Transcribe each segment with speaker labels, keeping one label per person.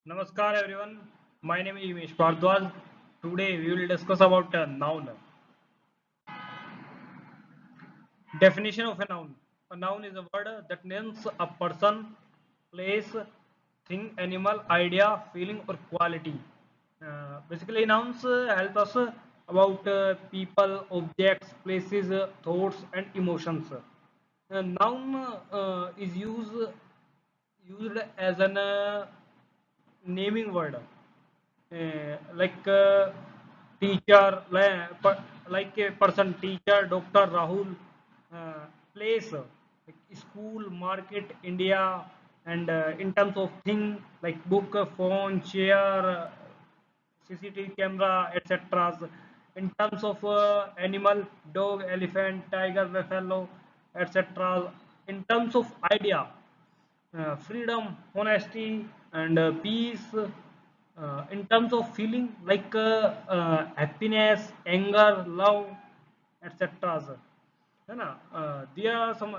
Speaker 1: Namaskar everyone. My name is Imish Bhardwaj. Today we will discuss about a noun. Definition of a noun. A noun is a word that names a person, place, thing, animal, idea, feeling or quality. Basically nouns help us about people, objects, places, thoughts and emotions. Noun is used as an naming word, like teacher, like a person, teacher, doctor, Rahul, place, like school, market, India, and in terms of thing like book, phone, chair, CCTV camera, etc. In terms of animal, dog, elephant, tiger, buffalo, etc. In terms of idea, freedom, honesty, and peace. In terms of feeling, like happiness, anger, love, etc. है ना? There are some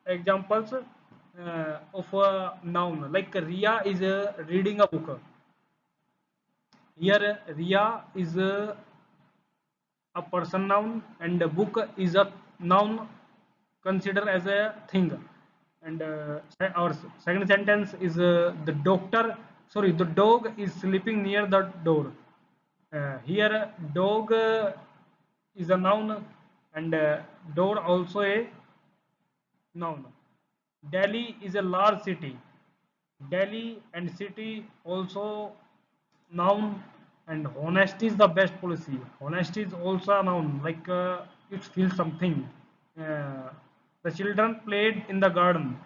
Speaker 1: examples of a noun. Like Ria is reading a book. Here, Ria is a person noun, and a book is a noun considered as a thing. And our second sentence is the dog is sleeping near the door. Here, dog is a noun, and door also a noun. Delhi is a large city. Delhi and city also noun, and honesty is the best policy. Honesty is also a noun, like it feels something. Uh, the children played in the garden.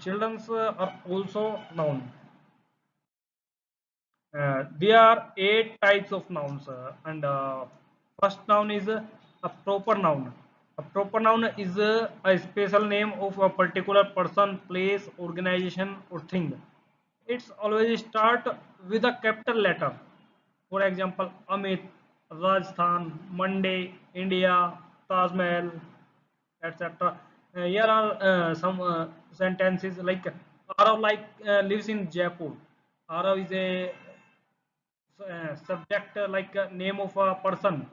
Speaker 1: Children are also noun. There are 8 types of nouns, and first noun is a proper noun. A proper noun is a special name of a particular person, place, organization, or thing. It's always start with a capital letter. For example, Amit, Rajasthan, Monday, India, Taj Mahal, etc. Here are some sentences like Arav lives in Jaipur. Arav is a subject, like name of a person,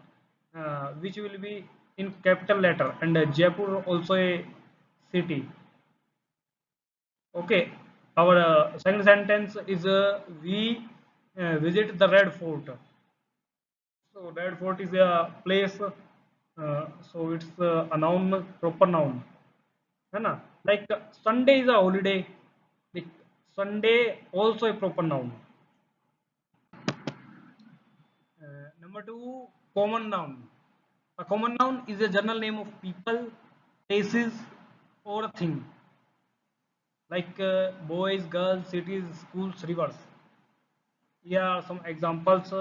Speaker 1: which will be in capital letter, and Jaipur also a city. Okay, our second sentence is we visit the Red Fort. So Red Fort is a place, so it's a noun, proper noun, है ना? Like Sunday is a holiday. Like Sunday also a proper noun. Number two, common noun. A common noun is a general name of people, places, or a thing. Like boys, girls, cities, schools, rivers. Here are some examples,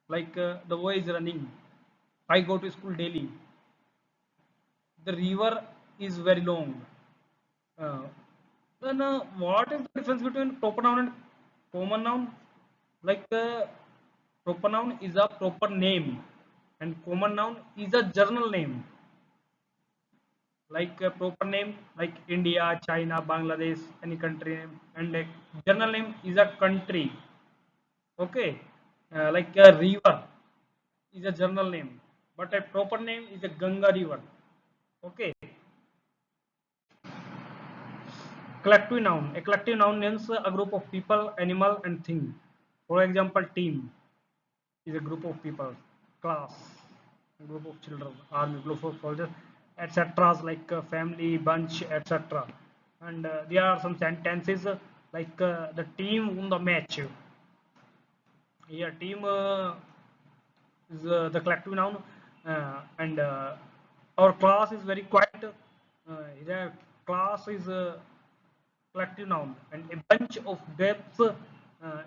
Speaker 1: like the boy is running. I go to school daily. The river is very long. Uh, then what is the difference between proper noun and common noun? Like proper noun is a proper name, and common noun is a general name. Like a proper name like India, China, Bangladesh, any country name, and a general name is a country. Okay, like a river is a general name, but a proper name is a Ganga River. Okay, collective noun. A collective noun names a group of people, animal, and thing. For example, team is a group of people, class, a group of children, army, group of soldiers, etc. Like family, bunch, etc. And there are some sentences like the team won the match. Here, team is the collective noun, and our class is very quiet. Here, class is collective noun, and a bunch of grapes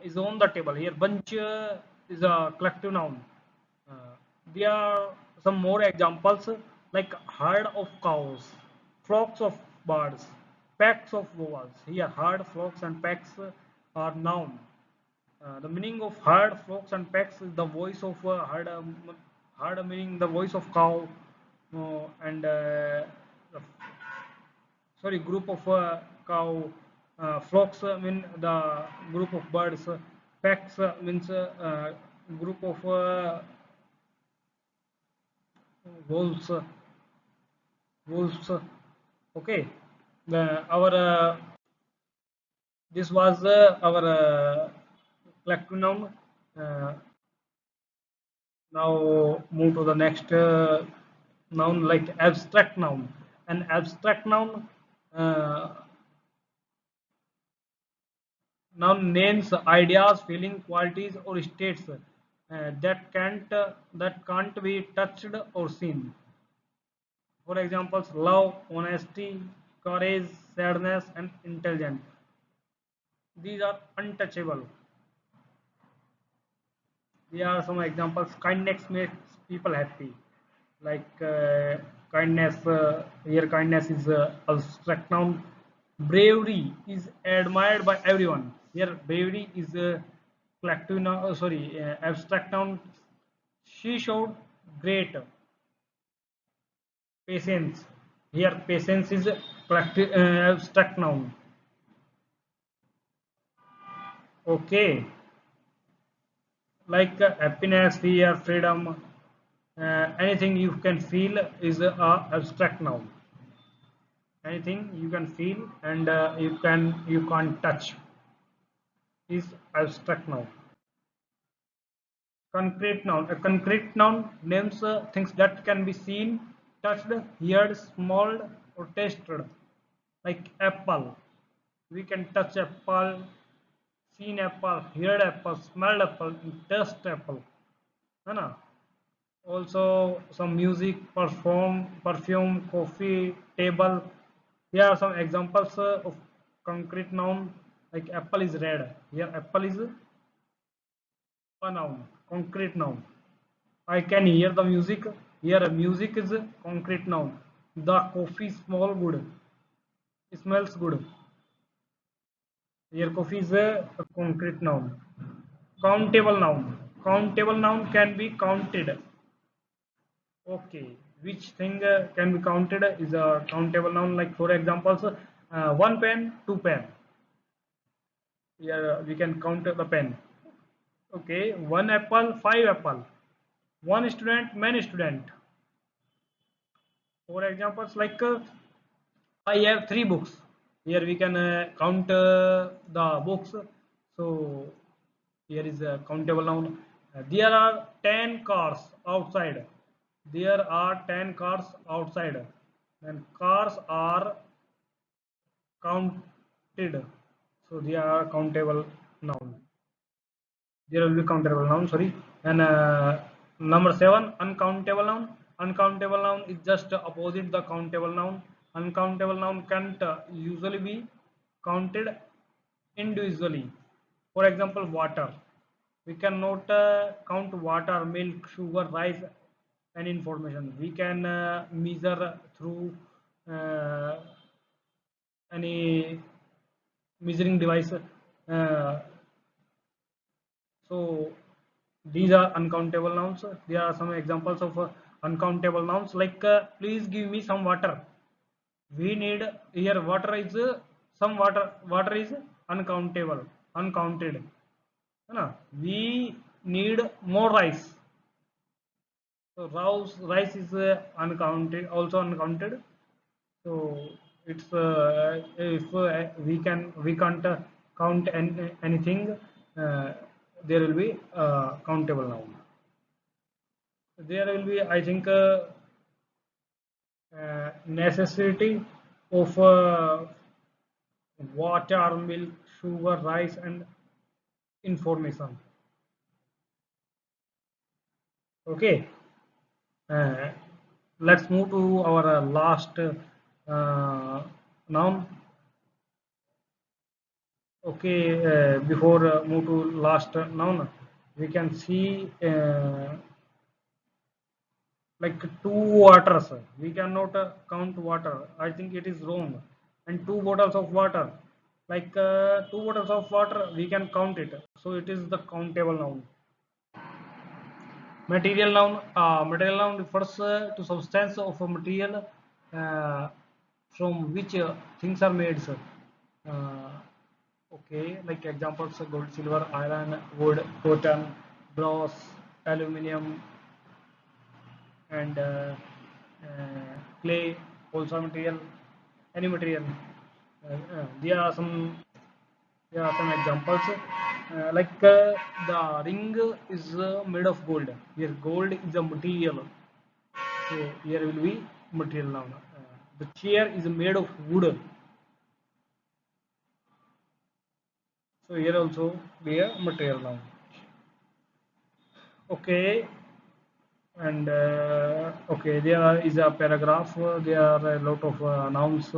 Speaker 1: is on the table. Here, bunch is a collective noun. Uh, there are some more examples like herd of cows, flocks of birds, packs of vowels. Here, herd, flocks, and packs are noun. The meaning of herd, flocks, and packs is the voice of herd. Herd meaning the voice of cow, and sorry, group of cow, Flocks mean the group of birds. Packs means group of wolves. Wolves. Okay. Our this was our collective noun. Uh, Now move to the next noun, like abstract noun. An abstract noun, uh, noun names ideas, feeling, qualities, or states that can't be touched or seen. For examples, love, honesty, courage, sadness, and intelligence. These are untouchable. Here are some examples. Kindness makes people happy. Like kindness, here kindness is abstract noun. Bravery is admired by everyone. Here bravery is collective noun. Sorry, abstract noun. She showed great patience. Here patience is collective abstract noun. Okay, like happiness, fear, freedom, anything you can feel is abstract noun. Anything you can feel and you can't touch is abstract noun. Concrete noun. A concrete noun names things that can be seen, touched, heard, smelled, or tasted. Like apple. We can touch apple, seen apple, heard apple, smelled apple, and taste apple. है ना? Also some music, perfume, coffee, table. Here are some examples of concrete noun, like apple is red. Here apple is a noun, concrete noun. I can hear the music. Here music is a concrete noun. The coffee smell good. It smells good. Here coffee is a concrete noun. Countable noun. Countable noun can be counted. Okay, which thing can be counted is a countable noun. Like for examples, one pen, two pen. Here we can count the pen. Okay, one apple, five apple. One student, many student. For examples, like I have three books. Here we can count the books. So here is a countable noun. There are 10 cars outside. There are 10 cars outside. And cars are counted. So they are countable noun. There will be countable noun, sorry. And number 7, uncountable noun. Uncountable noun is just opposite the countable noun. Uncountable noun can't usually be counted individually. For example, water. We cannot count water, milk, sugar, rice, and information. We can measure through uh, any measuring device. Uh, So these are uncountable nouns. There are some examples of uncountable nouns, like please give me some water. We need, here water is some water. Water is uncountable, uncounted. है ना? We need more rice. So rice is uncounted, also uncounted. So it's if we can't count anything, there will be countable noun. There will be, I think, necessity of water, milk, sugar, rice, and information. Okay, uh, let's move to our last noun. Okay, before move to last noun, we can see like two waters. We cannot count water. I think it is wrong. And two bottles of water, like two bottles of water, we can count it, so it is the countable noun. Material noun refers to substance of a material uh, from which things are made, sir. Okay, like examples: gold, silver, iron, wood, cotton, brass, aluminium, and clay, also material, any material. There are some examples. The ring is made of gold. Here, gold is a material. So here will be material now. The chair is made of wood. So here also be a material now. Okay, and okay, is a paragraph. There are a lot of nouns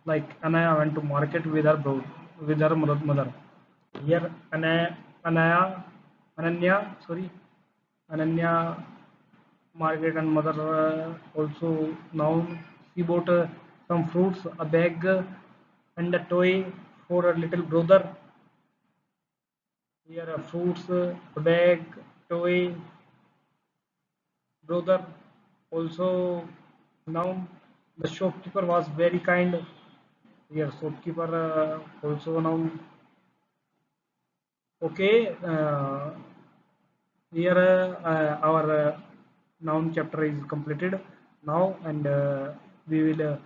Speaker 1: like Anaya went to market with her mother. Here Anaya, Ananya, sorry, Ananya, Margaret and mother also noun. She bought some fruits, a bag, and a toy for her little brother. Here are fruits, a bag, toy, brother. Also now the shopkeeper was very kind. Here shopkeeper also now. Okay, here our noun chapter is completed now, and we will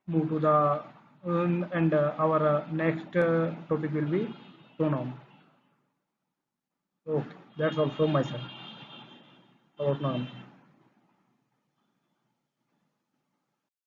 Speaker 1: move to the and our next topic will be pronoun. Okay, that's all from my side about noun.